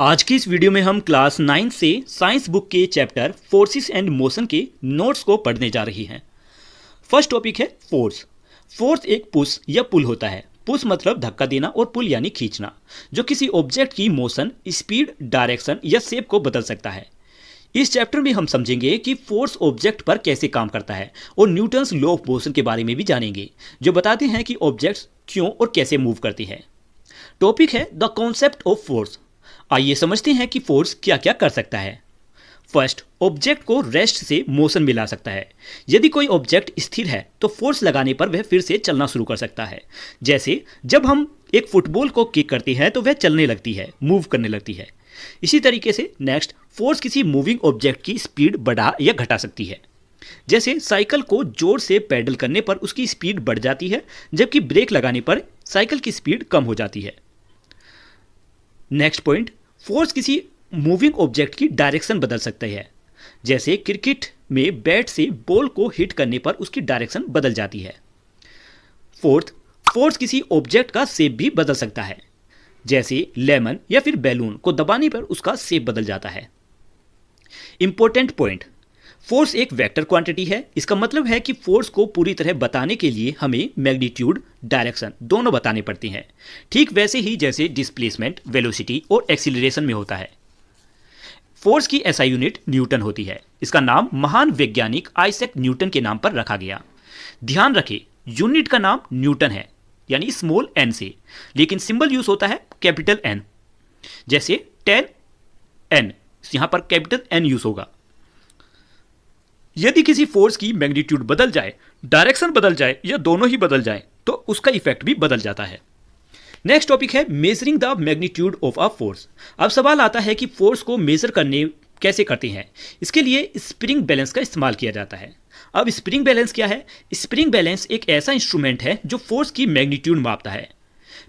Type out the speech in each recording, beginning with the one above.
आज की इस वीडियो में हम क्लास 9 से साइंस बुक के चैप्टर फोर्सेस एंड मोशन के नोट्स को पढ़ने जा रही हैं। फर्स्ट टॉपिक है फोर्स। फोर्स एक पुश या पुल होता है। पुश मतलब धक्का देना और पुल यानी खींचना, जो किसी ऑब्जेक्ट की मोशन, स्पीड, डायरेक्शन या शेप को बदल सकता है। इस चैप्टर में हम समझेंगे कि फोर्स ऑब्जेक्ट पर कैसे काम करता है और न्यूटन्स लॉ ऑफ मोशन के बारे में भी जानेंगे, जो बताते हैं कि ऑब्जेक्ट्स क्यों और कैसे मूव करती है। टॉपिक है द कॉन्सेप्ट ऑफ फोर्स। आइए समझते हैं कि फोर्स क्या क्या कर सकता है। फर्स्ट, ऑब्जेक्ट को रेस्ट से मोशन में ला सकता है। यदि कोई ऑब्जेक्ट स्थिर है तो फोर्स लगाने पर वह फिर से चलना शुरू कर सकता है। जैसे जब हम एक फुटबॉल को किक करते हैं तो वह चलने लगती है, मूव करने लगती है। इसी तरीके से नेक्स्ट, फोर्स किसी मूविंग ऑब्जेक्ट की स्पीड बढ़ा या घटा सकती है। जैसे साइकिल को जोर से पैडल करने पर उसकी स्पीड बढ़ जाती है, जबकि ब्रेक लगाने पर साइकिल की स्पीड कम हो जाती है। नेक्स्ट पॉइंट, फोर्स किसी मूविंग ऑब्जेक्ट की डायरेक्शन बदल सकता है। जैसे क्रिकेट में बैट से बॉल को हिट करने पर उसकी डायरेक्शन बदल जाती है। फोर्थ, फोर्स किसी ऑब्जेक्ट का शेप भी बदल सकता है। जैसे लेमन या फिर बैलून को दबाने पर उसका शेप बदल जाता है। इंपॉर्टेंट पॉइंट, फोर्स एक वेक्टर क्वांटिटी है। इसका मतलब है कि फोर्स को पूरी तरह बताने के लिए हमें मैग्नीट्यूड, डायरेक्शन दोनों बताने पड़ते हैं, ठीक वैसे ही जैसे डिस्प्लेसमेंट, वेलोसिटी और एक्सीलरेशन में होता है। फोर्स की एसआई यूनिट न्यूटन होती है। इसका नाम महान वैज्ञानिक आइजैक न्यूटन के नाम पर रखा गया। ध्यान रखें, यूनिट का नाम न्यूटन है, यानी स्मॉल एन से, लेकिन सिंबल यूज होता है कैपिटल एन। जैसे 10 एन, यहां पर कैपिटल एन यूज होगा। यदि किसी फोर्स की मैग्नीट्यूड बदल जाए, डायरेक्शन बदल जाए या दोनों ही बदल जाए तो उसका इफेक्ट भी बदल जाता है। नेक्स्ट टॉपिक है measuring the magnitude of a force. अब सवाल आता है कि फोर्स को मेजर करने कैसे करते हैं। इसके लिए स्प्रिंग बैलेंस का इस्तेमाल किया जाता है। अब स्प्रिंग बैलेंस क्या है? स्प्रिंग बैलेंस एक ऐसा इंस्ट्रूमेंट है जो फोर्स की मैग्नीट्यूड मापता है।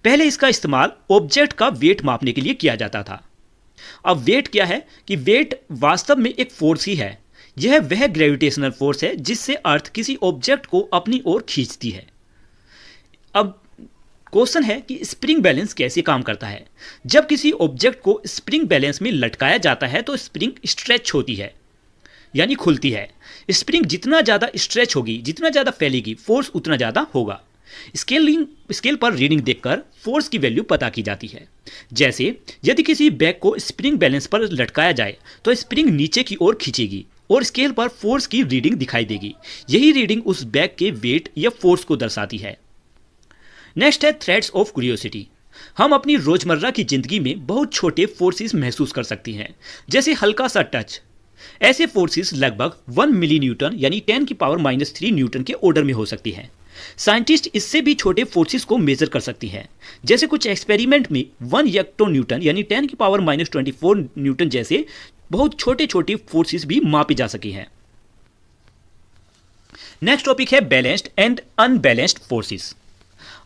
पहले इसका इस्तेमाल ऑब्जेक्ट का वेट मापने के लिए किया जाता था। अब वेट क्या है कि वेट वास्तव में एक फोर्स ही है। यह वह ग्रेविटेशनल फोर्स है जिससे अर्थ किसी ऑब्जेक्ट को अपनी ओर खींचती है। अब क्वेश्चन है कि स्प्रिंग बैलेंस कैसे काम करता है। जब किसी ऑब्जेक्ट को स्प्रिंग बैलेंस में लटकाया जाता है तो स्प्रिंग स्ट्रेच होती है, यानी खुलती है। स्प्रिंग जितना ज़्यादा स्ट्रेच होगी, जितना ज़्यादा फैलेगी, फोर्स उतना ज़्यादा होगा। स्केल पर रीडिंग देखकर फोर्स की वैल्यू पता की जाती है। जैसे यदि किसी बैग को स्प्रिंग बैलेंस पर लटकाया जाए तो स्प्रिंग नीचे की ओर खींचेगी और स्केल पर फोर्स की रीडिंग दिखाई देगी। यही रीडिंग उस बैग के वेट या फोर्स को दर्शाती है। नेक्स्ट है थ्रेड्स ऑफ क्यूरियोसिटी। हम अपनी रोजमर्रा की जिंदगी में बहुत छोटे फोर्सेस महसूस कर सकती हैं, जैसे हल्का सा टच। ऐसे फोर्सेस लगभग 1 मिली न्यूटन यानी 10⁻³ न्यूटन के ऑर्डर में हो सकती हैं। साइंटिस्ट इससे भी छोटे फोर्सेस को मेजर कर सकती हैं। जैसे कुछ एक्सपेरिमेंट में 1 हेक्टो न्यूटन यानी 10⁻24 न्यूटन जैसे बहुत छोटे छोटे फोर्सेस भी मापी जा सकी हैं। नेक्स्ट टॉपिक है बैलेंस्ड एंड अनबैलेंस्ड फोर्सेस।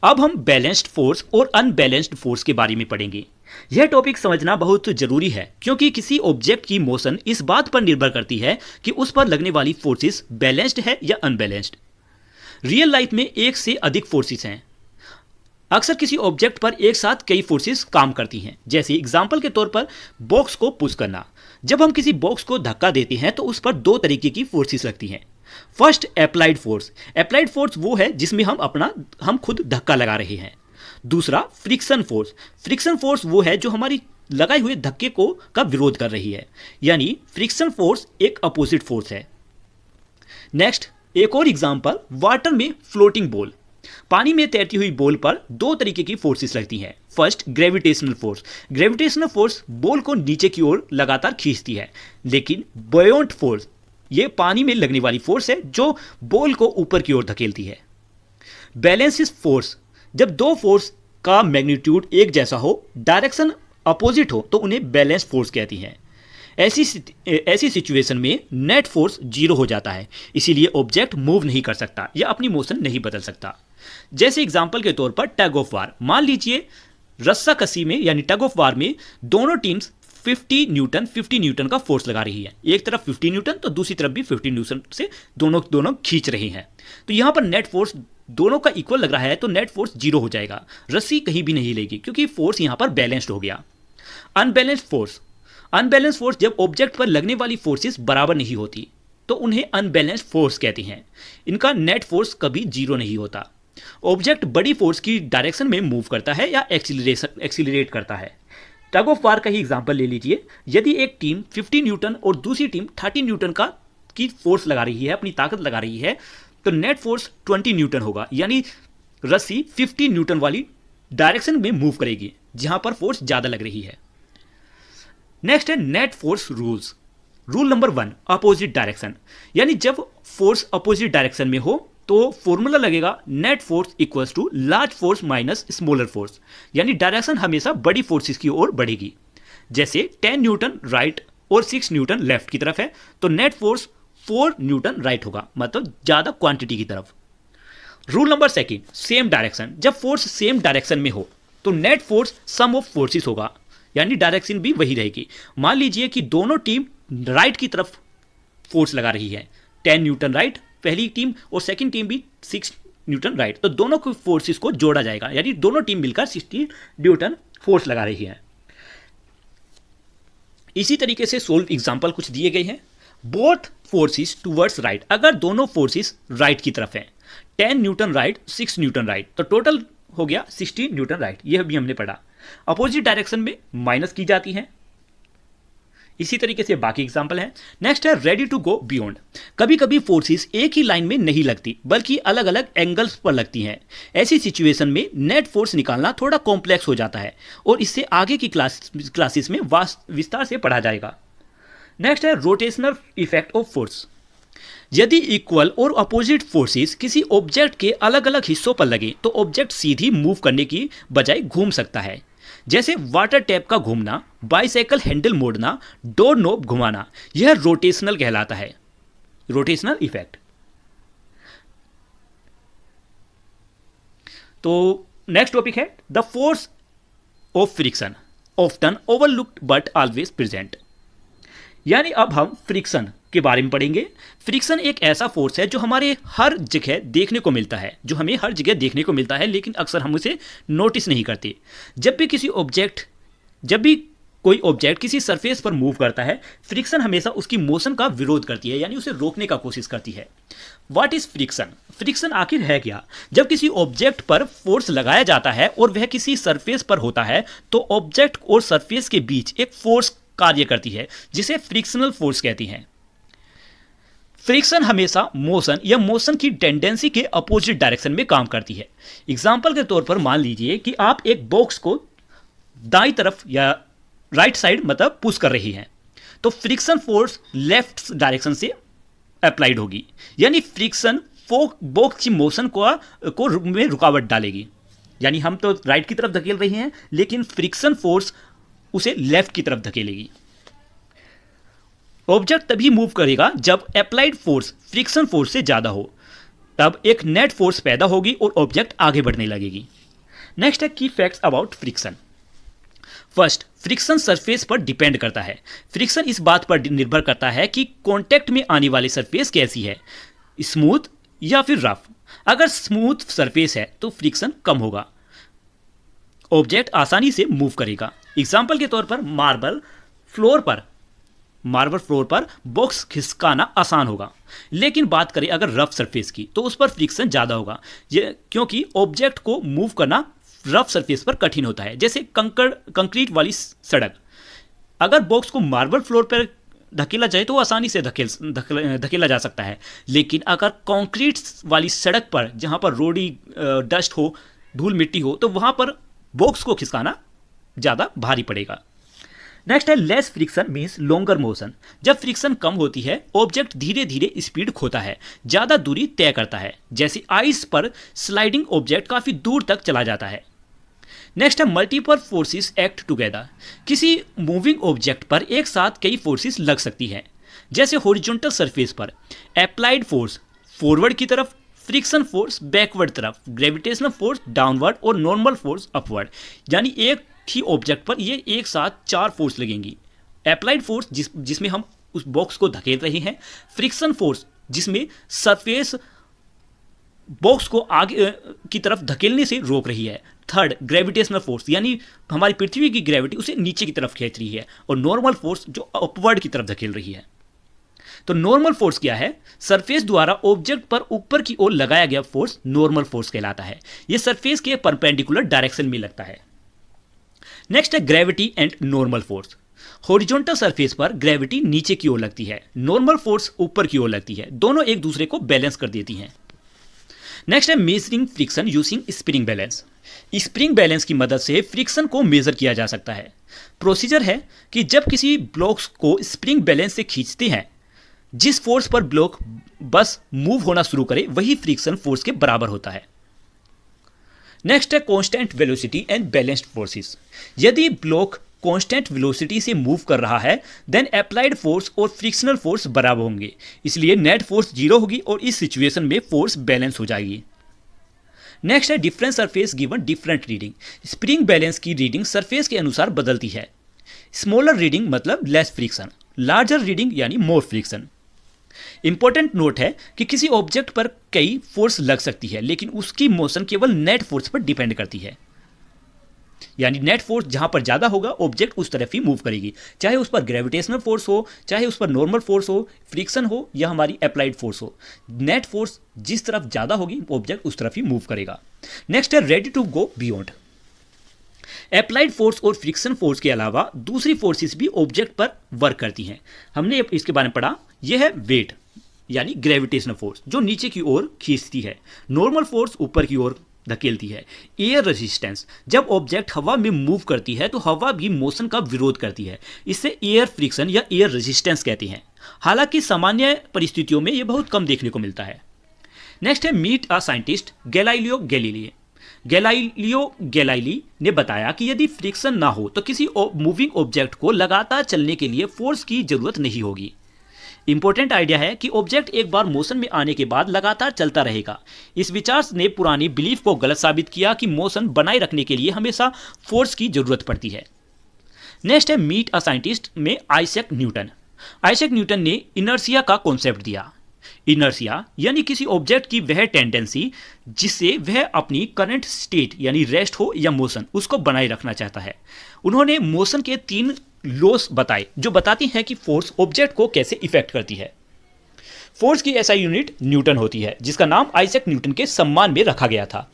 अब हम बैलेंस्ड फोर्स और अनबैलेंस्ड फोर्स के बारे में पढ़ेंगे। यह टॉपिक समझना बहुत जरूरी है, क्योंकि किसी ऑब्जेक्ट की मोशन इस बात पर निर्भर करती है कि उस पर लगने वाली फोर्सेस बैलेंस्ड है या अनबैलेंस्ड। रियल लाइफ में एक से अधिक फोर्सेस हैं। अक्सर किसी ऑब्जेक्ट पर एक साथ कई फोर्सेस काम करती हैं। जैसे एग्जांपल के तौर पर बॉक्स को पुश करना। जब हम किसी बॉक्स को धक्का देते हैं तो उस पर दो तरीके की फोर्सेस लगती हैं। First, applied force. Applied force वो है जिसमें हम खुद धक्का लगा रहे हैं। दूसरा, फ्रिक्शन फोर्स। फ्रिक्शन फोर्स वो है जो हमारी लगाए हुए धक्के का विरोध कर रही है, यानी फ्रिक्शन फोर्स एक अपोजिट फोर्स है। नेक्स्ट, एक और एग्जांपल, वाटर में फ्लोटिंग बॉल। पानी में तैरती हुई बॉल पर दो तरीके की फोर्सेस लगती हैं। First, gravitational force. Gravitational force ball को नीचे की ओर लगातार खींचती है, लेकिन बॉयंट फोर्स ये पानी में लगने वाली फोर्स है जो बॉल को ऊपर की ओर धकेलती है। बैलेंस फोर्स, जब दो फोर्स का मैग्नीट्यूड एक जैसा हो, डायरेक्शन अपोजिट हो, तो उन्हें बैलेंस फोर्स कहती हैं। ऐसी सिचुएशन में नेट फोर्स 0 हो जाता है, इसीलिए ऑब्जेक्ट मूव नहीं कर सकता या अपनी मोशन नहीं बदल सकता। जैसे एग्जांपल के तौर पर टग ऑफ वार। मान लीजिए रस्साकसी में यानी टग ऑफ वार में दोनों टीम्स 50 न्यूटन का फोर्स लगा रही है। एक तरफ 50 न्यूटन तो दूसरी तरफ भी 50 न्यूटन से दोनों खींच रही हैं। तो यहाँ पर नेट फोर्स दोनों का इक्वल लग रहा है, तो नेट फोर्स 0 हो जाएगा। रस्सी कहीं भी नहीं लेगी क्योंकि फोर्स यहाँ पर बैलेंस्ड हो गया। अनबैलेंस्ड फोर्स, अनबैलेंस फोर्स जब ऑब्जेक्ट पर लगने वाली फोर्सेस बराबर नहीं होती तो उन्हें अनबैलेंस्ड फोर्स कहते हैं। इनका नेट फोर्स कभी जीरो नहीं होता। ऑब्जेक्ट बड़ी फोर्स की डायरेक्शन में मूव करता है या एक्सीलरेट करता है। टग ऑफ वार का ही एग्जांपल ले लीजिए। यदि एक टीम 50 न्यूटन और दूसरी टीम 30 न्यूटन की फोर्स लगा रही है, अपनी ताकत लगा रही है, तो नेट फोर्स 20 न्यूटन होगा, यानी रस्सी 50 न्यूटन वाली डायरेक्शन में मूव करेगी जहां पर फोर्स ज़्यादा लग रही है। नेक्स्ट है net force rules. Rule number 1, opposite direction, यानी जब फोर्स अपोजिट डायरेक्शन में हो तो फॉर्मूला लगेगा net force equals to large force minus smaller force, यानी डायरेक्शन हमेशा बड़ी फोर्सेस की ओर बढ़ेगी। जैसे 10 न्यूटन राइट और 6 न्यूटन लेफ्ट की तरफ है तो नेट फोर्स 4 न्यूटन राइट होगा, मतलब ज़्यादा क्वांटिटी की तरफ। रूल नंबर 2, सेम डायरेक्शन, जब फोर्स सेम डायरेक्शन में हो तो net force sum of forces होगा, यानी डायरेक्शन भी वही रहेगी। मान लीजिए कि दोनों टीम राइट की तरफ फोर्स लगा रही है, 10 न्यूटन राइट पहली टीम और सेकंड टीम भी 6 न्यूटन राइट, तो दोनों को फोर्सेस को जोड़ा जाएगा, यानी दोनों टीम मिलकर 60 न्यूटन फोर्स लगा रही है। इसी तरीके से सोल्व एग्जांपल कुछ दिए गए हैं। बोथ फोर्सेस टुवर्ड्स राइट, अगर दोनों फोर्सेस राइट की तरफ हैं, 10 न्यूटन राइट 6 न्यूटन राइट, तो टोटल हो गया 60 न्यूटन राइट, यह भी हमने पढ़ा। अपोजिट डायरेक्शन में माइनस की जाती है। इसी तरीके से बाकी एग्जांपल है। नेक्स्ट है रेडी टू गो बियॉन्ड। कभी कभी फोर्सेस एक ही लाइन में नहीं लगती बल्कि अलग अलग एंगल्स पर लगती हैं। ऐसी सिचुएशन में नेट फोर्स निकालना थोड़ा कॉम्प्लेक्स हो जाता है और इससे आगे की क्लासेस में विस्तार से पढ़ा जाएगा। नेक्स्ट है रोटेशनल इफेक्ट ऑफ फोर्स। यदि इक्वल और अपोजिट फोर्सेस किसी ऑब्जेक्ट के अलग अलग हिस्सों पर लगे तो ऑब्जेक्ट सीधी मूव करने की बजाय घूम सकता है। जैसे वाटर टैप का घूमना, बाइसाइकिल हैंडल मोड़ना, डोर नॉब घुमाना, यह रोटेशनल कहलाता है, रोटेशनल इफेक्ट। तो नेक्स्ट टॉपिक है the force of friction, often overlooked but always present. यानी अब हम फ्रिक्शन के बारे में पढ़ेंगे। फ्रिक्शन एक ऐसा फोर्स है जो हमारे हर जगह देखने को मिलता है, लेकिन अक्सर हम उसे नोटिस नहीं करते। जब भी कोई ऑब्जेक्ट किसी सरफेस पर मूव करता है, फ्रिक्शन हमेशा उसकी मोशन का विरोध करती है, यानी उसे रोकने का कोशिश करती है। What is friction? फ्रिक्शन आखिर है क्या? जब किसी ऑब्जेक्ट पर फोर्स लगाया जाता है और वह किसी सरफेस पर होता है तो ऑब्जेक्ट और सरफेस के बीच एक फोर्स कार्य करती है जिसे फ्रिक्शनल फोर्स कहती हैं। फ्रिक्शन हमेशा मोशन या मोशन की टेंडेंसी के अपोजिट डायरेक्शन में काम करती है। एग्जाम्पल के तौर पर मान लीजिए कि आप एक बॉक्स को दाईं तरफ या राइट साइड मतलब पुश कर रही हैं, तो फ्रिक्शन फोर्स लेफ्ट डायरेक्शन से अप्लाइड होगी, यानी फ्रिक्शन बॉक्स की मोशन को में रुकावट डालेगी। यानी हम तो राइट की तरफ धकेल रही हैं लेकिन फ्रिक्शन फोर्स उसे लेफ्ट की तरफ धकेलेगी। ऑब्जेक्ट तभी मूव करेगा जब अप्लाइड फोर्स फ्रिक्शन फोर्स से ज़्यादा हो, तब एक नेट फोर्स पैदा होगी और ऑब्जेक्ट आगे बढ़ने लगेगी। नेक्स्ट है की facts about friction. First, friction surface पर डिपेंड करता है। फ्रिक्शन इस बात पर निर्भर करता है कि कांटेक्ट में आने वाली सरफेस कैसी है, स्मूथ या फिर रफ। अगर स्मूथ सरफेस है तो फ्रिक्शन कम होगा, ऑब्जेक्ट आसानी से मूव करेगा। एग्जाम्पल के तौर पर मार्बल फ्लोर पर बॉक्स खिसकाना आसान होगा, लेकिन बात करें अगर रफ सरफेस की तो उस पर फ्रिक्शन ज़्यादा होगा, क्योंकि ऑब्जेक्ट को मूव करना रफ सरफेस पर कठिन होता है। जैसे कंक्रीट वाली सड़क, अगर बॉक्स को मार्बल फ्लोर पर धकेला जाए तो आसानी से धकेला जा सकता है, लेकिन अगर कंक्रीट वाली सड़क पर जहाँ पर रोडी डस्ट हो, धूल मिट्टी हो, तो वहाँ पर बॉक्स को खिसकाना ज़्यादा भारी पड़ेगा। नेक्स्ट है less friction means longer motion. जब फ्रिक्शन कम होती है ऑब्जेक्ट धीरे धीरे स्पीड खोता है, ज़्यादा दूरी तय करता है। जैसे आइस पर स्लाइडिंग ऑब्जेक्ट काफ़ी दूर तक चला जाता है। नेक्स्ट है मल्टीपल फोर्सेस एक्ट टुगेदर। किसी मूविंग ऑब्जेक्ट पर एक साथ कई फोर्सेस लग सकती हैं। जैसे हॉरिजॉन्टल सरफेस पर अप्लाइड फोर्स फॉरवर्ड की तरफ, फ्रिक्शन फोर्स बैकवर्ड तरफ, ग्रेविटेशनल फोर्स डाउनवर्ड और नॉर्मल फोर्स अपवर्ड। यानी एक ही ऑब्जेक्ट पर ये एक साथ 4 फोर्स लगेंगी। अप्लाइड फोर्स जिसमें हम उस बॉक्स को धकेल रहे हैं, फ्रिक्शन फोर्स जिसमें सरफेस बॉक्स को आगे की तरफ धकेलने से रोक रही है, थर्ड ग्रेविटेशनल फोर्स यानी हमारी पृथ्वी की ग्रेविटी उसे नीचे की तरफ खींच रही है, और नॉर्मल फोर्स जो अपवर्ड की तरफ धकेल रही है। तो नॉर्मल फोर्स क्या है? सरफेस द्वारा ऑब्जेक्ट पर ऊपर की ओर लगाया गया फोर्स नॉर्मल फोर्स कहलाता है। यह सरफेस के परपेंडिकुलर डायरेक्शन में लगता है। नेक्स्ट है gravity and normal force. Horizontal surface पर ग्रेविटी नीचे की ओर लगती है, नॉर्मल फोर्स ऊपर की ओर लगती है। दोनों एक दूसरे को बैलेंस कर देती हैं। नेक्स्ट है measuring friction using spring balance. Spring balance की मदद से फ्रिक्शन को मेजर किया जा सकता है। प्रोसीजर है कि जब किसी ब्लॉक्स को स्प्रिंग बैलेंस से खींचते हैं, जिस फोर्स पर ब्लॉक बस मूव होना शुरू करे वही फ्रिक्शन फोर्स के बराबर होता है। नेक्स्ट है constant velocity and balanced forces. यदि ब्लॉक कांस्टेंट वेलोसिटी से मूव कर रहा है देन अप्लाइड फोर्स और फ्रिक्शनल फोर्स बराबर होंगे, इसलिए नेट फोर्स 0 होगी और इस सिचुएशन में फोर्स बैलेंस हो जाएगी। नेक्स्ट है different surface given different reading. Spring balance की रीडिंग सरफेस के अनुसार बदलती है। स्मॉलर रीडिंग मतलब लेस फ्रिक्शन, लार्जर रीडिंग यानी मोर फ्रिक्शन। इंपॉर्टेंट नोट है कि किसी ऑब्जेक्ट पर कई फोर्स लग सकती है, लेकिन उसकी मोशन केवल नेट फोर्स पर डिपेंड करती है। यानी नेट फोर्स जहां पर ज्यादा होगा ऑब्जेक्ट उस तरफ ही मूव करेगी, चाहे उस पर ग्रेविटेशनल फोर्स हो, चाहे उस पर नॉर्मल फोर्स हो, फ्रिक्शन हो या हमारी अप्लाइड फोर्स हो। नेट फोर्स जिस तरफ ज्यादा होगी ऑब्जेक्ट उस तरफ ही मूव करेगा। नेक्स्ट है ready to go beyond. Applied force और फ्रिक्शन फोर्स के अलावा दूसरी फोर्सेस भी ऑब्जेक्ट पर वर्क करती हैं। हमने इसके बारे में पढ़ा। यह है वेट यानी ग्रेविटेशनल फोर्स जो नीचे की ओर खींचती है, नॉर्मल फोर्स ऊपर की ओर धकेलती है। एयर रेजिस्टेंस, जब ऑब्जेक्ट हवा में मूव करती है तो हवा भी मोशन का विरोध करती है, इसे एयर फ्रिक्शन या एयर रेजिस्टेंस कहते हैं। हालांकि सामान्य परिस्थितियों में यह बहुत कम देखने को मिलता है। नेक्स्ट है meet a scientist Galileo Galilei. Galileo Galilei ने बताया कि यदि फ्रिक्शन ना हो तो किसी मूविंग ऑब्जेक्ट को लगातार चलने के लिए फोर्स की जरूरत नहीं होगी। इंपॉर्टेंट आइडिया है कि ऑब्जेक्ट एक बार मोशन में आने के बाद लगातार चलता रहेगा। इस विचार ने पुरानी बिलीफ को गलत साबित किया कि मोशन बनाए रखने के लिए हमेशा फोर्स की जरूरत पड़ती है। नेक्स्ट है मीट अ साइंटिस्ट में आइजैक न्यूटन। आइजैक न्यूटन ने इनर्शिया का कॉन्सेप्ट दिया। इनर्शिया यानी किसी ऑब्जेक्ट की वह टेंडेंसी जिससे वह अपनी करंट स्टेट यानी रेस्ट हो या मोशन उसको बनाए रखना चाहता है। उन्होंने मोशन के 3 लॉस बताए जो बताती हैं कि फोर्स ऑब्जेक्ट को कैसे इफेक्ट करती है। फोर्स की ऐसा यूनिट न्यूटन होती है जिसका नाम आइजैक न्यूटन के सम्मान में रखा गया था।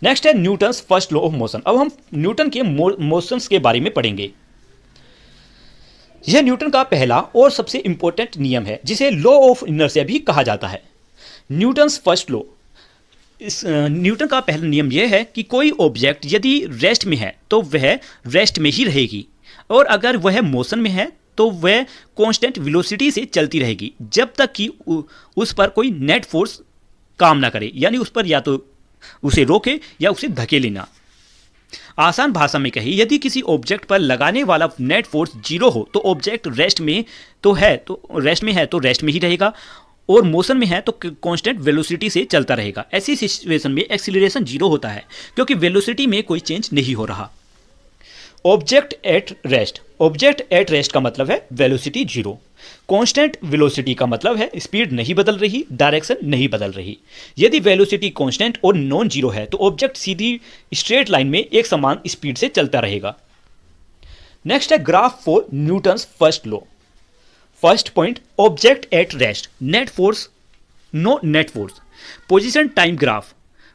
नेक्स्ट है Newton's first law of motion. अब हम न्यूटन के मोशंस के बारे में पढ़ेंगे। यह न्यूटन का पहला और सबसे इंपॉर्टेंट नियम है जिसे लॉ ऑफ इनर्शिया भी कहा जाता है। न्यूटन्स फर्स्ट लॉ, इस न्यूटन का पहला नियम यह है कि कोई ऑब्जेक्ट यदि रेस्ट में है तो वह रेस्ट में ही रहेगी, और अगर वह मोशन में है तो वह कांस्टेंट वेलोसिटी से चलती रहेगी जब तक कि उस पर कोई नेट फोर्स काम ना करे, यानी उस पर या तो उसे रोके या उसे धकेले ना। आसान भाषा में कही, यदि किसी ऑब्जेक्ट पर लगाने वाला नेट फोर्स 0 हो तो ऑब्जेक्ट रेस्ट में ही रहेगा, और मोशन में है तो कांस्टेंट वेलोसिटी से चलता रहेगा। ऐसी सिचुएशन में एक्सीलरेशन 0 होता है क्योंकि वेलोसिटी में कोई चेंज नहीं हो रहा। ऑब्जेक्ट एट रेस्ट का मतलब है वेलोसिटी 0। कांस्टेंट वेलोसिटी का मतलब है स्पीड नहीं बदल रही, डायरेक्शन नहीं बदल रही। यदि वेलोसिटी कांस्टेंट और नॉन जीरो है तो ऑब्जेक्ट सीधी स्ट्रेट लाइन में एक समान स्पीड से चलता रहेगा। नेक्स्ट है graph for Newton's first law. First point, object at rest, net force, no net force. Position time graph,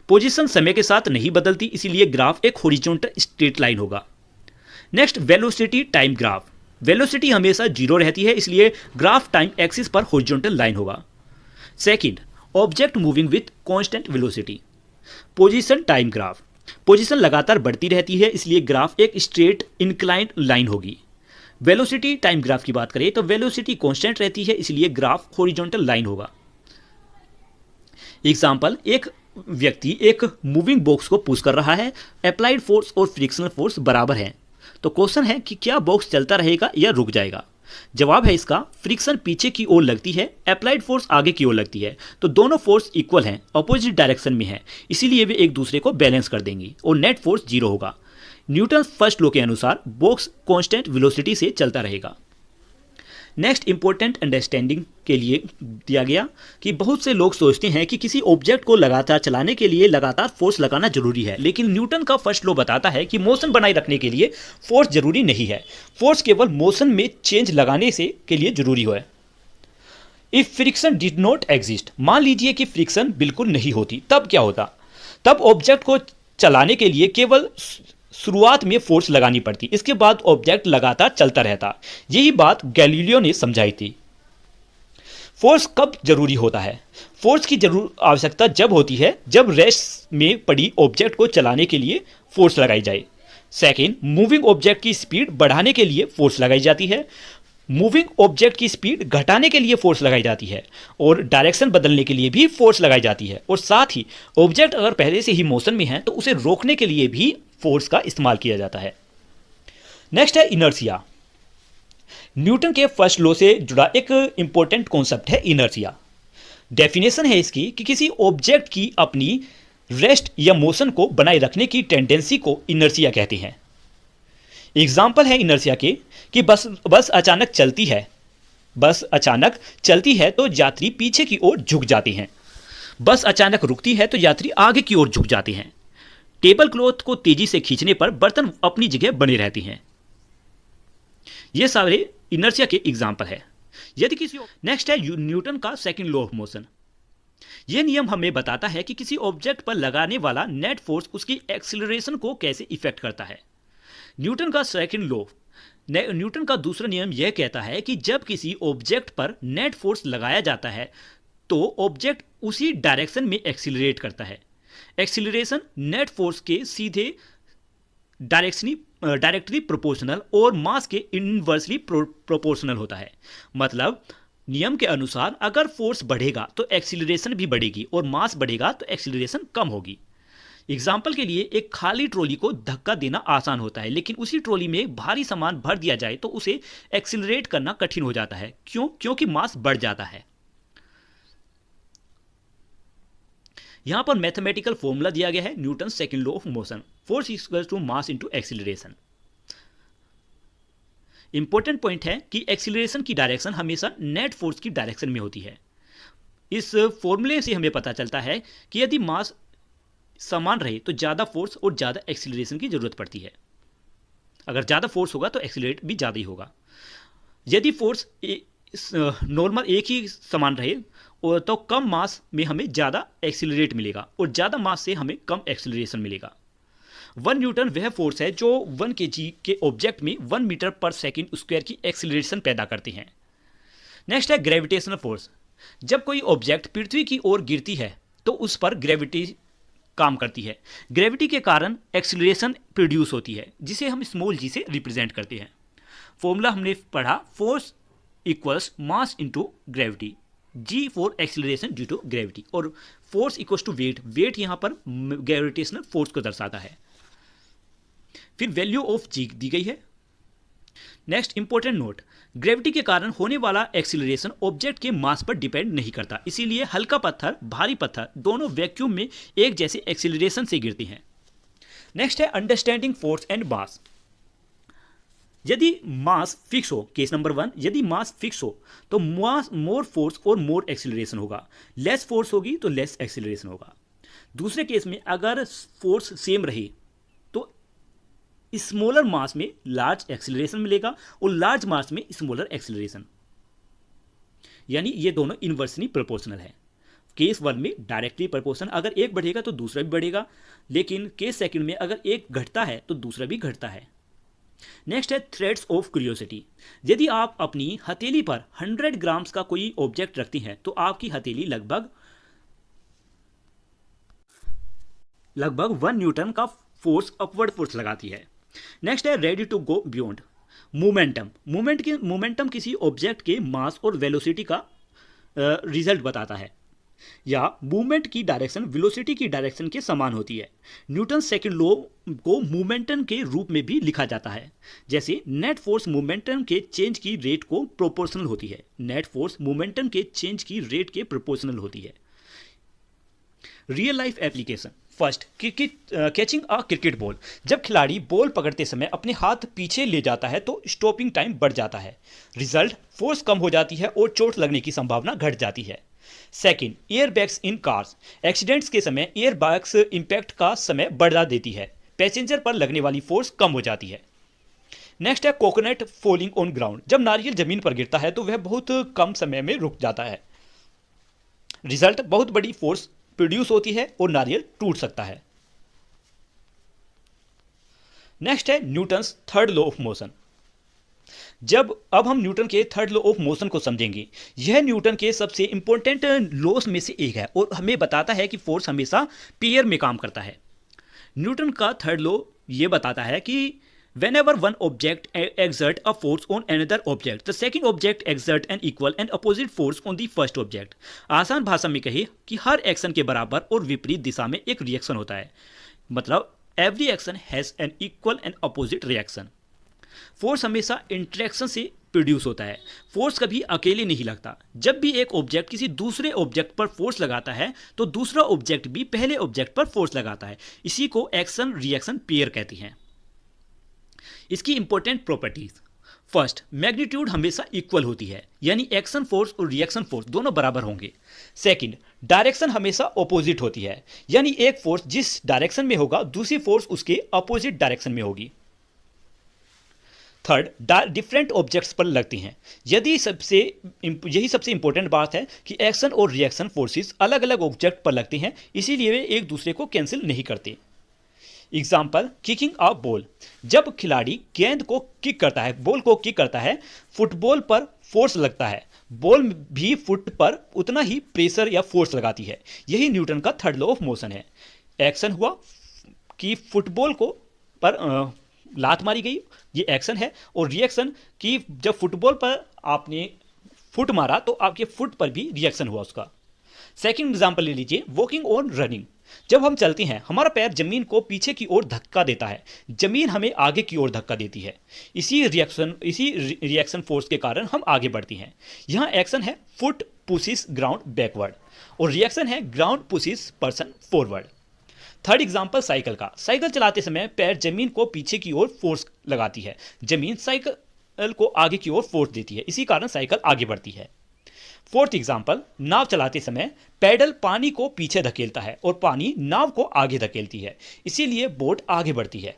position समय के साथ नहीं बदलती इसीलिए ग्राफ एक हॉरिजॉन्टल स्ट्रेट लाइन होगा। Next velocity time graph, velocity हमेशा 0 रहती है इसलिए ग्राफ टाइम एक्सिस पर हॉरिजॉन्टल लाइन होगा। Second, object moving with constant velocity, position time graph, position लगातार बढ़ती रहती है इसलिए ग्राफ एक स्ट्रेट इंक्लाइंड लाइन होगी। वेलोसिटी टाइम ग्राफ की बात करें तो वेलोसिटी कांस्टेंट रहती है इसलिए ग्राफ हॉरिजॉन्टल लाइन होगा। एग्जाम्पल, एक व्यक्ति एक मूविंग बॉक्स को पुश कर रहा है, अप्लाइड फोर्स और फ्रिक्शनल फोर्स बराबर हैं, तो क्वेश्चन है कि क्या बॉक्स चलता रहेगा या रुक जाएगा। जवाब है इसका, फ्रिक्शन पीछे की ओर लगती है, अप्लाइड फोर्स आगे की ओर लगती है, तो दोनों फोर्स इक्वल हैं, अपोजिट डायरेक्शन में है, इसीलिए वे एक दूसरे को बैलेंस कर देंगी और नेट फोर्स 0 होगा। न्यूटन फर्स्ट लॉ के अनुसार बॉक्स कांस्टेंट वेलोसिटी से चलता रहेगा। नेक्स्ट इंपॉर्टेंट अंडरस्टैंडिंग के लिए दिया गया कि बहुत से लोग सोचते हैं कि किसी ऑब्जेक्ट को लगातार चलाने के लिए लगातार फोर्स लगाना जरूरी है, लेकिन न्यूटन का फर्स्ट लॉ बताता है कि मोशन बनाए रखने के लिए फोर्स जरूरी नहीं है। फोर्स केवल मोशन में चेंज लगाने से के लिए जरूरी है। If friction did not exist, मान लीजिए कि फ्रिक्शन बिल्कुल नहीं होती, तब क्या होता? तब ऑब्जेक्ट को चलाने के लिए केवल शुरुआत में फोर्स लगानी पड़ती, इसके बाद ऑब्जेक्ट लगातार चलता रहता। यही बात गैलीलियो ने समझाई थी। फोर्स कब जरूरी होता है? फोर्स की आवश्यकता जब होती है जब रेस्ट में पड़ी ऑब्जेक्ट को चलाने के लिए फोर्स लगाई जाए। सेकेंड, मूविंग ऑब्जेक्ट की स्पीड बढ़ाने के लिए फोर्स लगाई जाती है। मूविंग ऑब्जेक्ट की स्पीड घटाने के लिए फोर्स लगाई जाती है, और डायरेक्शन बदलने के लिए भी फोर्स लगाई जाती है। और साथ ही ऑब्जेक्ट अगर पहले से ही मोशन में है तो उसे रोकने के लिए भी फोर्स का इस्तेमाल किया जाता है। नेक्स्ट है इनर्शिया। न्यूटन के फर्स्ट लॉ से जुड़ा एक इंपॉर्टेंट कॉन्सेप्ट है इनर्शिया। डेफिनेशन है इसकी कि किसी ऑब्जेक्ट की अपनी रेस्ट या मोशन को बनाए रखने की टेंडेंसी को इनर्शिया कहते हैं। एग्जाम्पल है इनर्शिया के कि बस अचानक चलती है तो यात्री पीछे की ओर झुक जाते हैं। बस अचानक रुकती है तो यात्री आगे की ओर झुक जाते हैं। टेबल क्लॉथ को तेजी से खींचने पर बर्तन अपनी जगह बने रहते हैं। ये सारे इनर्शिया के एग्जाम्पल है। यदि किसी नेक्स्ट है न्यूटन का सेकंड लॉ ऑफ मोशन। यह नियम हमें बताता है कि किसी ऑब्जेक्ट पर लगाने वाला नेट फोर्स उसकी एक्सीलरेशन को कैसे इफेक्ट करता है। न्यूटन का दूसरा नियम यह कहता है कि जब किसी ऑब्जेक्ट पर नेट फोर्स लगाया जाता है तो ऑब्जेक्ट उसी डायरेक्शन में एक्सीलरेट करता है। एक्सीलरेशन नेट फोर्स के सीधे डायरेक्टली प्रोपोर्शनल और मास के इनवर्सली प्रोपोर्शनल होता है। मतलब नियम के अनुसार अगर फोर्स बढ़ेगा तो एक्सीलरेशन भी बढ़ेगी, और मास बढ़ेगा तो एक्सीलरेशन कम होगी। एग्जाम्पल के लिए एक खाली ट्रॉली को धक्का देना आसान होता है, लेकिन उसी ट्रॉली में भारी सामान भर दिया जाए तो उसे एक्सीलरेट करना कठिन हो जाता है। क्यों? क्योंकि मास बढ़ जाता है। यहां पर मैथमेटिकल फॉर्मूला दिया गया है Newton second law of motion, force equals to mass into acceleration. Important point है कि एक्सीलरेशन की डायरेक्शन हमेशा नेट फोर्स की डायरेक्शन में होती है। इस फॉर्मूले से हमें पता चलता है कि यदि मास समान रहे तो ज़्यादा फोर्स और ज़्यादा एक्सीलरेशन की जरूरत पड़ती है। अगर ज़्यादा फोर्स होगा तो एक्सीलरेट भी ज़्यादा ही होगा। यदि फोर्स नॉर्मल एक ही समान रहे और तो कम मास में हमें ज़्यादा एक्सीलरेट मिलेगा, और ज़्यादा मास से हमें कम एक्सीलरेशन मिलेगा। 1 न्यूटन वह फोर्स है जो 1 kg के ऑब्जेक्ट में 1 मीटर पर सेकेंड स्क्वायर की एक्सीलरेशन पैदा करते हैं। नेक्स्ट है ग्रेविटेशनल फोर्स। जब कोई ऑब्जेक्ट पृथ्वी की ओर गिरती है तो उस पर ग्रेविटी काम करती है। ग्रेविटी के कारण एक्सीलरेशन प्रोड्यूस होती है, जिसे हम स्मॉल जी से रिप्रेजेंट करते हैं। फॉर्मूला हमने पढ़ा, force equals mass into gravity, G for acceleration due to gravity, और force equals to weight, weight यहां पर ग्रेविटेशनल फोर्स को दर्शाता है। फिर वैल्यू ऑफ जी दी गई है। नेक्स्ट इंपॉर्टेंट नोट, ग्रेविटी के कारण होने वाला एक्सीलरेशन ऑब्जेक्ट के मास पर डिपेंड नहीं करता, इसीलिए हल्का पत्थर भारी पत्थर दोनों वैक्यूम में एक जैसे एक्सीलरेशन से गिरते हैं। नेक्स्ट है अंडरस्टैंडिंग फोर्स एंड मास। यदि मास फिक्स हो, केस नंबर 1, यदि मास फिक्स हो तो मास मोर फोर्स और मोर एक्सीलरेशन होगा, लेस फोर्स होगी तो लेस एक्सीलरेशन होगा। दूसरे केस में अगर फोर्स सेम रहे तो स्मॉलर मास में लार्ज एक्सीलरेशन मिलेगा और लार्ज मास में स्मॉलर एक्सीलरेशन, यानी ये दोनों इनवर्सली प्रोपोर्शनल है। केस 1 में डायरेक्टली प्रोपोर्शनल, अगर एक बढ़ेगा तो दूसरा भी बढ़ेगा, लेकिन केस सेकंड में अगर एक घटता है तो दूसरा भी घटता है। नेक्स्ट है थ्रेड्स ऑफ क्यूरियोसिटी। यदि आप अपनी हथेली पर 100 ग्राम्स का कोई ऑब्जेक्ट रखती हैं तो आपकी हथेली लगभग 1 न्यूटन का फोर्स अपवर्ड फोर्स लगाती है। नेक्स्ट है ready to go beyond. Momentum किसी ऑब्जेक्ट के मास और वेलोसिटी का रिजल्ट बताता है, या मूवमेंट की डायरेक्शन वेलोसिटी की डायरेक्शन के समान होती है। न्यूटन सेकंड लॉ को मोमेंटम के रूप में भी लिखा जाता है, जैसे नेट फोर्स मोमेंटम के चेंज की रेट को प्रोपोर्शनल होती है। नेट फोर्स मोमेंटम के चेंज की रेट के प्रोपोर्शनल होती है। Real life application. First, cricket catching a cricket ball. जब खिलाड़ी बॉल पकड़ते समय अपने हाथ पीछे ले जाता है तो स्टॉपिंग टाइम बढ़ जाता है। रिजल्ट, फोर्स कम हो जाती है और चोट लगने की संभावना घट जाती है। Second, air bags in cars. Accidents के समय एयर बैग्स इम्पैक्ट का समय बढ़ा देती है, पैसेंजर पर लगने वाली फोर्स कम हो जाती है। नेक्स्ट है कोकोनट फॉलिंग ऑन ग्राउंड। जब नारियल जमीन पर गिरता है तो वह बहुत कम समय में रुक जाता है। रिजल्ट, बहुत बड़ी फोर्स प्रोड्यूस होती है और नारियल टूट सकता है। नेक्स्ट है Newton's third law of motion. अब हम न्यूटन के थर्ड लॉ ऑफ मोशन को समझेंगे। यह न्यूटन के सबसे इंपॉर्टेंट लॉस में से एक है और हमें बताता है कि फोर्स हमेशा पेयर में काम करता है। न्यूटन का थर्ड लॉ यह बताता है कि whenever one object exert a force on another object, the second object exert an equal and opposite force on the first object। आसान भाषा में कहे कि हर एक्शन के बराबर और विपरीत दिशा में एक रिएक्शन होता है, मतलब every action has an equal and opposite reaction। Force हमेशा इंटरेक्शन से प्रोड्यूस होता है, फोर्स कभी अकेले नहीं लगता। जब भी एक ऑब्जेक्ट किसी दूसरे ऑब्जेक्ट पर फोर्स लगाता है तो दूसरा ऑब्जेक्ट भी पहले ऑब्जेक्ट पर फोर्स लगाता है। इसी को एक्शन रिएक्शन पेयर कहती हैं। इसकी इंपॉर्टेंट प्रॉपर्टीज, फर्स्ट, मैग्नीट्यूड हमेशा इक्वल होती है, यानी एक्शन फोर्स और रिएक्शन फोर्स दोनों बराबर होंगे। सेकंड, डायरेक्शन हमेशा ऑपोजिट होती है, यानी एक फोर्स जिस डायरेक्शन में होगा दूसरी फोर्स उसके अपोजिट डायरेक्शन में होगी। थर्ड, डिफरेंट ऑब्जेक्ट्स पर लगती हैं। यही सबसे इंपॉर्टेंट बात है कि एक्शन और रिएक्शन फोर्सेस अलग अलग ऑब्जेक्ट पर लगते हैं, इसीलिए वे एक दूसरे को कैंसिल नहीं करते। Example, kicking a ball. जब खिलाड़ी गेंद को किक करता है, बॉल को किक करता है, फुटबॉल पर फोर्स लगता है, बॉल भी फुट पर उतना ही प्रेशर या फोर्स लगाती है। यही न्यूटन का थर्ड लॉ ऑफ मोशन है। एक्शन हुआ कि फुटबॉल को पर लात मारी गई, ये एक्शन है, और रिएक्शन कि जब फुटबॉल पर आपने फुट मारा तो आपके फुट पर भी रिएक्शन हुआ उसका। सेकंड एग्जांपल ले लीजिए, वॉकिंग ऑन रनिंग। जब हम चलते हैं हमारा पैर जमीन को पीछे की ओर धक्का देता है, जमीन हमें आगे की ओर धक्का देती है। इसी रिएक्शन फोर्स के कारण हम आगे बढ़ती हैं। यहाँ एक्शन है फुट पुशिस ग्राउंड बैकवर्ड और रिएक्शन है ground pushes person forward. Third example cycle का। साइकिल चलाते समय पैर जमीन को पीछे की ओर फोर्स लगाती है, जमीन साइकिल को आगे की ओर फोर्स देती है, इसी कारण साइकिल आगे बढ़ती है। फोर्थ एग्जांपल, नाव चलाते समय पैडल पानी को पीछे धकेलता है और पानी नाव को आगे धकेलती है, इसीलिए बोट आगे बढ़ती है।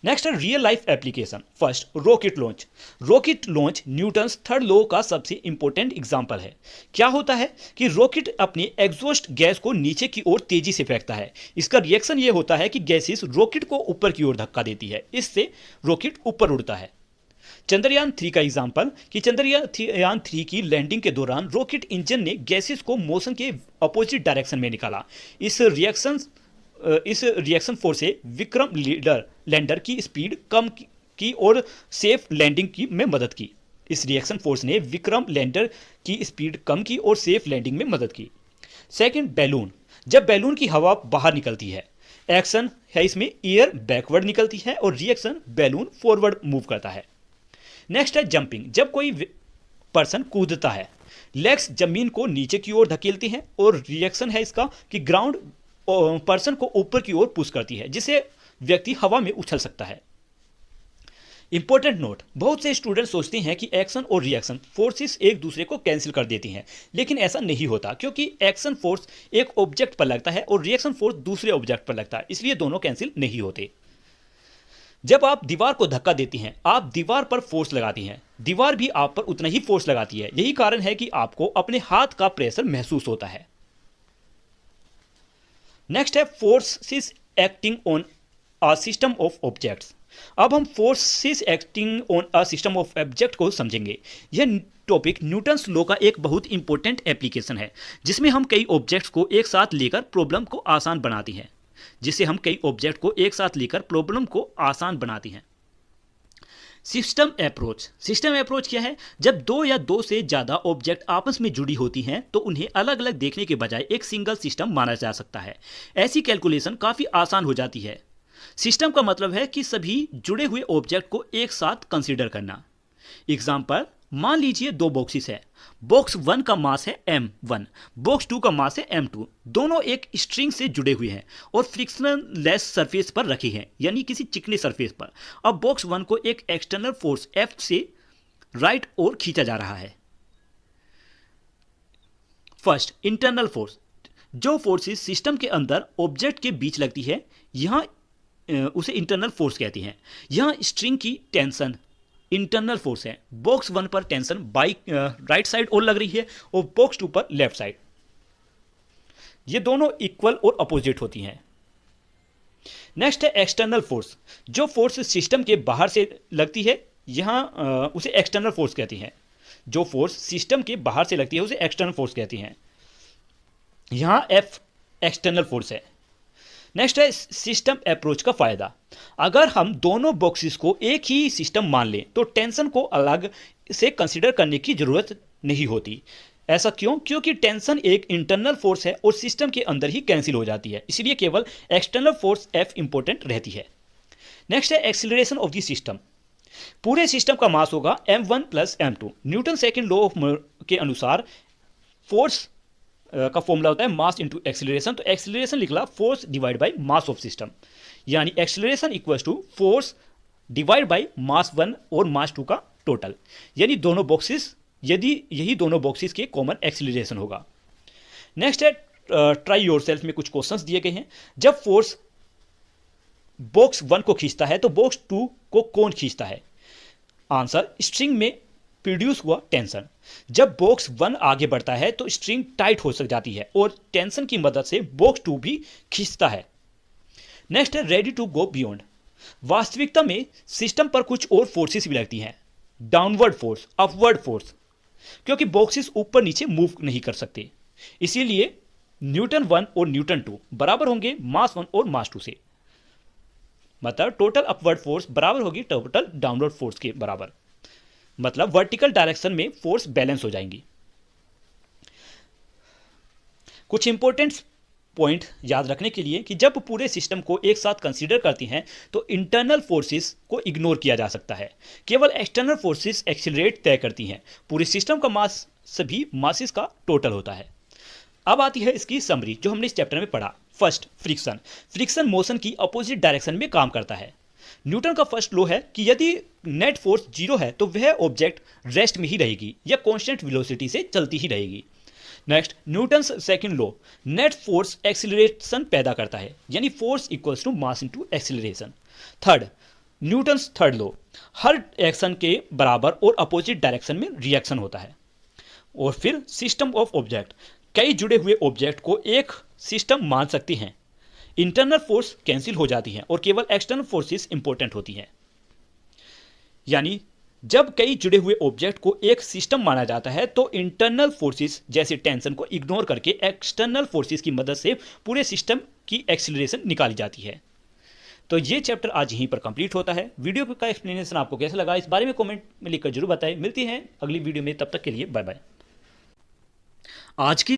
नेक्स्ट है real life application. First, rocket launch. Rocket launch Newton's third law का सबसे इंपॉर्टेंट एग्जांपल है। क्या होता है कि रॉकेट अपनी एग्जॉस्ट गैस को नीचे की ओर तेजी से फेंकता है। इसका रिएक्शन ये होता है कि गैसेस रॉकेट को ऊपर की ओर धक्का देती है, इससे रॉकेट ऊपर उड़ता है। चंद्रयान 3 का एग्जाम्पल कि चंद्रयान 3 की लैंडिंग के दौरान रॉकेट इंजन ने गैसेस को मोशन के अपोजिट डायरेक्शन में निकाला। इस रिएक्शन फोर्स से विक्रम लैंडर की स्पीड कम की और सेफ लैंडिंग की में मदद की। इस रिएक्शन फोर्स ने विक्रम लैंडर की स्पीड कम की और सेफ लैंडिंग में मदद की। Second, balloon. जब बैलून की हवा बाहर निकलती है, एक्शन है इसमें एयर बैकवर्ड निकलती है और रिएक्शन बैलून फॉरवर्ड मूव करता है। नेक्स्ट है जंपिंग। जब कोई पर्सन कूदता है, लेग्स जमीन को नीचे की ओर धकेलते हैं और रिएक्शन है इसका कि ग्राउंड पर्सन को ऊपर की ओर पुश करती है, जिससे व्यक्ति हवा में उछल सकता है। इंपॉर्टेंट नोट, बहुत से स्टूडेंट सोचते हैं कि एक्शन और रिएक्शन फोर्सेस एक दूसरे को कैंसिल कर देती हैं, लेकिन ऐसा नहीं होता, क्योंकि एक्शन फोर्स एक ऑब्जेक्ट पर लगता है और रिएक्शन फोर्स दूसरे ऑब्जेक्ट पर लगता है, इसलिए दोनों कैंसिल नहीं होते। जब आप दीवार को धक्का देती हैं, आप दीवार पर फोर्स लगाती हैं, दीवार भी आप पर उतना ही फोर्स लगाती है। यही कारण है कि आपको अपने हाथ का प्रेशर महसूस होता है। नेक्स्ट है forces acting on a system of objects. अब हम forces acting on a system of object को समझेंगे। यह टॉपिक न्यूटन्स लॉ का एक बहुत इंपॉर्टेंट एप्लीकेशन है, जिसमें हम कई ऑब्जेक्ट्स को एक साथ लेकर प्रॉब्लम को आसान बनाती हैं सिस्टम अप्रोच क्या है? जब दो या दो से ज़्यादा ऑब्जेक्ट आपस में जुड़ी होती हैं तो उन्हें अलग अलग देखने के बजाय एक सिंगल सिस्टम माना जा सकता है। ऐसी कैलकुलेशन काफ़ी आसान हो जाती है। सिस्टम का मतलब है कि सभी जुड़े हुए ऑब्जेक्ट को एक साथ कंसीडर करना। एग्जाम्पल, मान लीजिए दो बॉक्सेस है, बॉक्स 1 का मास है m1, बॉक्स 2 का मास है m2। दोनों एक स्ट्रिंग से जुड़े हुए हैं और फ्रिक्शनलेस सरफेस पर रखे हैं, यानी किसी चिकने सरफेस पर। अब बॉक्स 1 को एक एक्सटर्नल फोर्स F से राइट ओर खींचा जा रहा है। First, internal force. जो फोर्सेस सिस्टम के अंदर ऑब्जेक्ट के बीच लगती है, यहाँ उसे इंटरनल फोर्स कहती हैं। यहाँ स्ट्रिंग की टेंशन इंटरनल फोर्स है। बॉक्स 1 पर टेंशन बाई राइट साइड और लग रही है और बॉक्स 2 पर लेफ्ट साइड। ये दोनों इक्वल और अपोजिट होती हैं। नेक्स्ट है एक्सटर्नल फोर्स। जो फोर्स सिस्टम के बाहर से लगती है, यहाँ उसे एक्सटर्नल फोर्स कहती हैं। जो फोर्स सिस्टम के बाहर से लगती है उसे एक्सटर्नल फोर्स कहती हैं। यहाँ F एक्सटर्नल फोर्स है। नेक्स्ट है सिस्टम अप्रोच का फायदा। अगर हम दोनों बॉक्सेस को एक ही सिस्टम मान लें तो टेंशन को अलग से कंसीडर करने की जरूरत नहीं होती। ऐसा क्यों? क्योंकि टेंशन एक इंटरनल फोर्स है और सिस्टम के अंदर ही कैंसिल हो जाती है, इसलिए केवल एक्सटर्नल फोर्स F इंपॉर्टेंट रहती है। नेक्स्ट है एक्सीलरेशन ऑफ द सिस्टम। पूरे सिस्टम का मास होगा m1 plus m2। Newton second law के अनुसार फोर्स का फॉर्मूला होता है मास इंटू एक्सीलरेशन। तो एक्सीलरेशन निकला force divide by mass of system, यानी acceleration equals to force divide by mass 1 और मास 2 का टोटल, यानी दोनों बॉक्सेस, यदि यही दोनों बॉक्सेस के कॉमन एक्सीलरेशन होगा। नेक्स्ट है ट्राई योरसेल्फ में कुछ क्वेश्चंस दिए गए हैं। जब फोर्स बॉक्स 1 को खींचता है तो बॉक्स 2 को कौन खींचता है? आंसर, स्ट्रिंग में प्रोड्यूस हुआ टेंशन। जब बॉक्स 1 आगे बढ़ता है तो स्ट्रिंग टाइट हो सक जाती है और टेंशन की मदद से बॉक्स 2 भी खींचता है। नेक्स्ट है रेडी टू गो बियॉन्ड। वास्तविकता में सिस्टम पर कुछ और फोर्सेस भी लगती हैं, डाउनवर्ड फोर्स, अपवर्ड फोर्स, क्योंकि बॉक्सेस ऊपर नीचे मूव नहीं कर सकते। इसीलिए न्यूटन 1 और न्यूटन 2 बराबर होंगे मास 1 और मास 2 से। मतलब टोटल अपवर्ड फोर्स बराबर होगी टोटल डाउनवर्ड फोर्स के बराबर। मतलब वर्टिकल डायरेक्शन में फोर्स बैलेंस हो जाएंगी। कुछ इंपॉर्टेंट पॉइंट याद रखने के लिए कि जब पूरे सिस्टम को एक साथ कंसीडर करती हैं तो इंटरनल फोर्सेस को इग्नोर किया जा सकता है। केवल एक्सटर्नल फोर्सेस एक्सीलरेट तय करती हैं। पूरे सिस्टम का मास सभी मासेस का टोटल होता है। अब आती है इसकी समरी जो हमने इस चैप्टर में पढ़ा। First, friction. फ्रिक्शन मोशन की अपोजिट डायरेक्शन में काम करता है। न्यूटन का फर्स्ट लॉ है कि यदि नेट फोर्स 0 है तो वह ऑब्जेक्ट रेस्ट में ही रहेगी या कांस्टेंट वेलोसिटी से चलती ही रहेगी। Next, Newton's second law, net force acceleration पैदा करता है, यानी force equals to mass into acceleration. Third, Newton's third law, हर एक्शन के बराबर और अपोजिट डायरेक्शन में रिएक्शन होता है। और फिर सिस्टम ऑफ ऑब्जेक्ट, कई जुड़े हुए ऑब्जेक्ट को एक सिस्टम मान सकती हैं। इंटरनल फोर्स कैंसिल हो जाती हैं और केवल एक्सटर्नल फोर्सेस इंपॉर्टेंट होती हैं। यानी जब कई जुड़े हुए ऑब्जेक्ट को एक सिस्टम माना जाता है तो इंटरनल फोर्सेस जैसे टेंशन को इग्नोर करके एक्सटर्नल फोर्सेस की मदद से पूरे सिस्टम की एक्सीलरेशन निकाली जाती है। तो ये चैप्टर आज यहीं पर कंप्लीट होता है। वीडियो का एक्सप्लेनेशन आपको कैसा लगा इस बारे में कमेंट में लिखकर जरूर बताएं। मिलती हैं अगली वीडियो में, तब तक के लिए बाय बाय। आज की